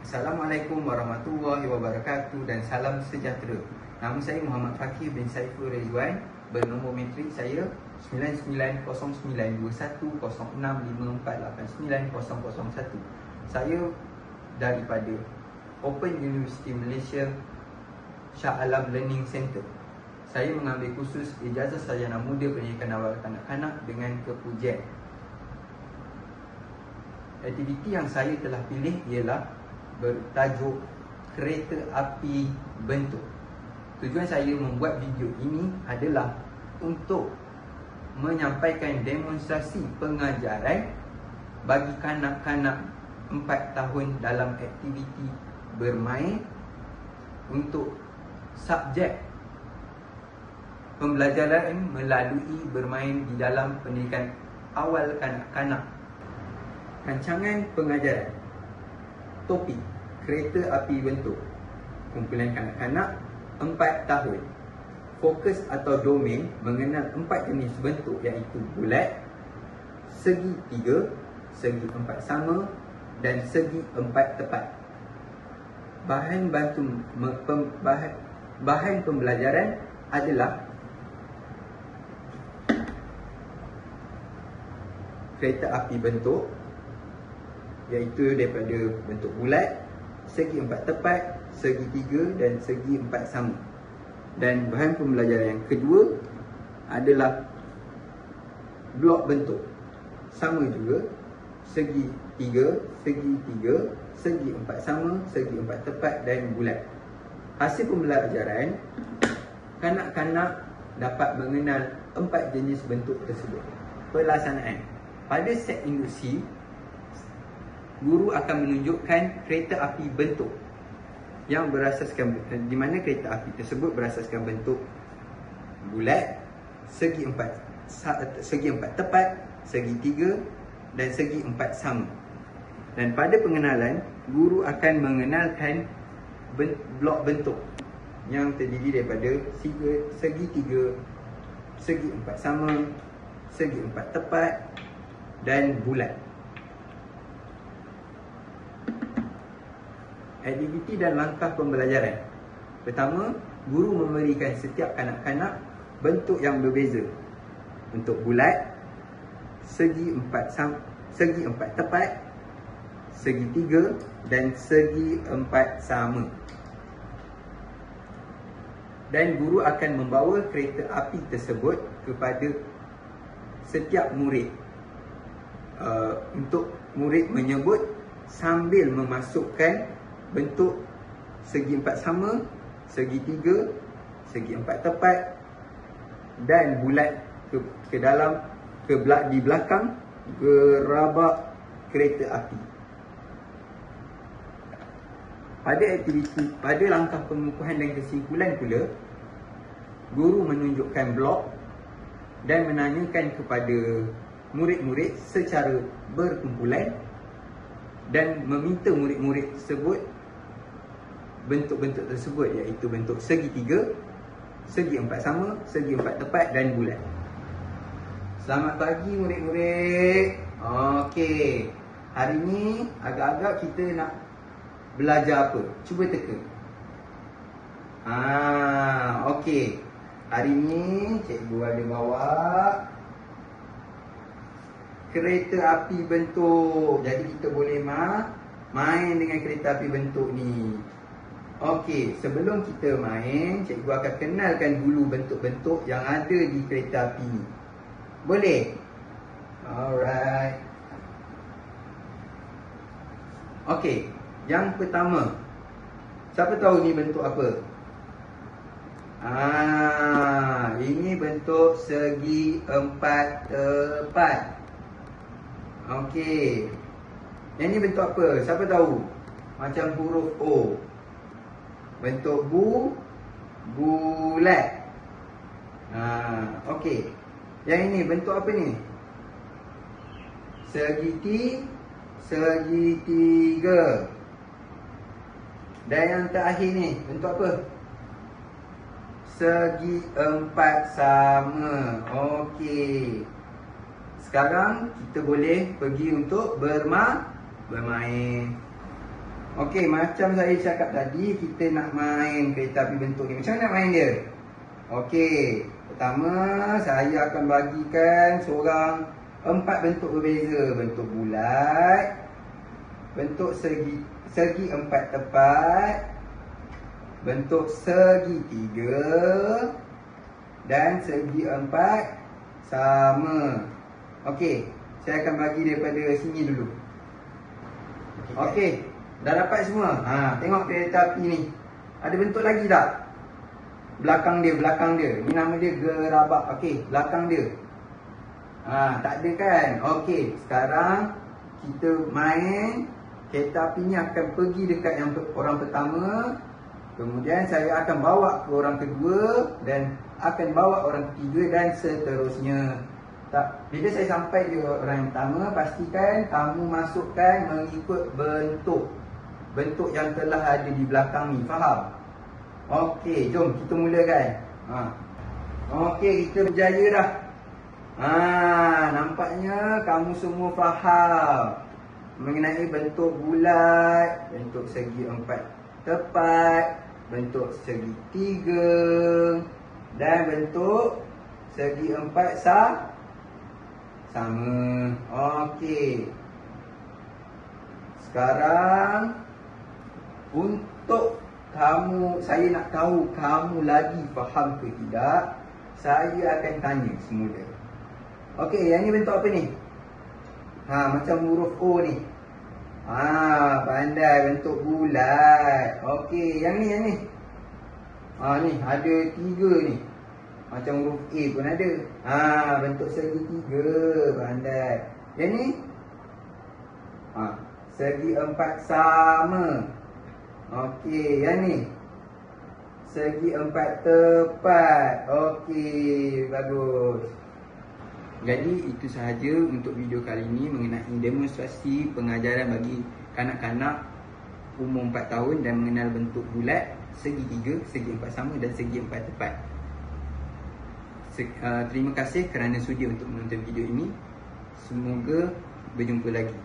Assalamualaikum warahmatullahi wabarakatuh dan salam sejahtera. Nama saya Muhammad Fakir bin Saiful Rizwan. Bernombor metrik saya 9909210654890001. Saya daripada Open University Malaysia Shah Alam Learning Center. Saya mengambil kursus Ijazah Sarjana Muda Pendidikan Awal Kanak-kanak dengan kepujian. Aktiviti yang saya telah pilih ialah bertajuk kereta api bentuk. Tujuan saya membuat video ini adalah untuk menyampaikan demonstrasi pengajaran bagi kanak-kanak 4 tahun dalam aktiviti bermain untuk subjek pembelajaran melalui bermain di dalam pendidikan awal kanak-kanak. Rancangan pengajaran. Topik kereta api bentuk. Kumpulan kanak-kanak 4 tahun. Fokus atau domain mengenal 4 jenis bentuk iaitu bulat, segi 3, segi 4 sama dan segi 4 tepat. Bahan pembelajaran adalah kereta api bentuk iaitu daripada bentuk bulat, segi 4 tepat, segi 3 dan segi 4 sama. Dan bahan pembelajaran yang kedua adalah blok bentuk. Sama juga, segi 3, segi 3, segi 4 sama, segi 4 tepat dan bulat. Hasil pembelajaran, kanak-kanak dapat mengenal 4 jenis bentuk tersebut. Pelaksanaan. Pada set induksi, guru akan menunjukkan kereta api bentuk yang berasaskan, di mana kereta api tersebut berasaskan bentuk bulat, segi 4 tepat, segi 3 dan segi 4 sama. Dan pada pengenalan, guru akan mengenalkan blok bentuk yang terdiri daripada segi 3, segi 4 sama, segi 4 tepat dan bulat. Aktiviti dan langkah pembelajaran. Pertama, guru memberikan setiap kanak-kanak bentuk yang berbeza. Bentuk bulat, segi 4 tepat, segi 3 dan segi 4 sama. Dan guru akan membawa kereta api tersebut kepada setiap murid. Untuk murid menyebut sambil memasukkan bentuk segi 4 sama, segi 3, segi 4 tepat dan bulat ke dalam di belakang gerabak kereta api. Pada langkah pengukuhan dan kesimpulan pula, guru menunjukkan blok dan menanyakan kepada murid-murid secara berkumpulan dan meminta murid-murid tersebut bentuk-bentuk tersebut iaitu bentuk segi 3, segi 4 sama, segi 4 tepat dan bulat. Selamat pagi murid-murid. Okey. Hari ni agak-agak kita nak belajar apa? Cuba teka. Okey. Hari ni cikgu ada bawa kereta api bentuk. Jadi kita boleh main dengan kereta api bentuk ni. Okey, sebelum kita main, cikgu akan kenalkan dulu bentuk-bentuk yang ada di kereta api ni. Boleh? Alright. Okey, yang pertama. Siapa tahu ni bentuk apa? Ini bentuk segi 4 tepat. Okey. Yang ni bentuk apa? Siapa tahu? Macam huruf O. Bentuk bulat. Okey. Yang ini bentuk apa ni? Segi 3. Dan yang terakhir ni bentuk apa? Segi 4 sama. Okey. Sekarang kita boleh pergi untuk bermain. Okey, macam saya cakap tadi, kita nak main kereta api bentuk ni. Macam mana nak main dia? Okey, pertama saya akan bagikan seorang 4 bentuk berbeza. Bentuk bulat, bentuk segi 4 tepat, bentuk segitiga dan segi 4 sama. Okey, saya akan bagi daripada sini dulu. Okey, dah dapat semua. Tengok kereta api ni. Ada bentuk lagi tak? Belakang dia. Ni nama dia gerabak. Okey, belakang dia. Tak ada kan? Okey, sekarang kita main. Kereta api ni akan pergi dekat yang orang pertama. Kemudian saya akan bawa ke orang kedua dan akan bawa orang ketiga dan seterusnya. Bila saya sampai di orang yang pertama, pastikan kamu masukkan mengikut bentuk yang telah ada di belakang ni. Faham? Okey, jom kita mulakan. Okey, kita berjaya dah. Nampaknya kamu semua faham mengenai bentuk bulat, bentuk segi 4 tepat, bentuk segitiga dan bentuk segi 4 sama. Okey. Sekarang untuk saya nak tahu kamu lagi faham ke tidak, saya akan tanya semula. Okey, yang ni bentuk apa ni? Macam huruf O ni. Pandai, bentuk bulat. Okey, yang ni. Ni ada 3 ni. Macam huruf A pun ada. Bentuk segitiga. Pandai. Yang ni? Segi 4 sama. Okey, yang ni segi 4 tepat. Okey, bagus. Jadi itu sahaja untuk video kali ini mengenai demonstrasi pengajaran bagi kanak-kanak umur 4 tahun dan mengenal bentuk bulat, segitiga, segi 4 sama dan segi 4 tepat. Terima kasih kerana sudi untuk menonton video ini. Semoga berjumpa lagi.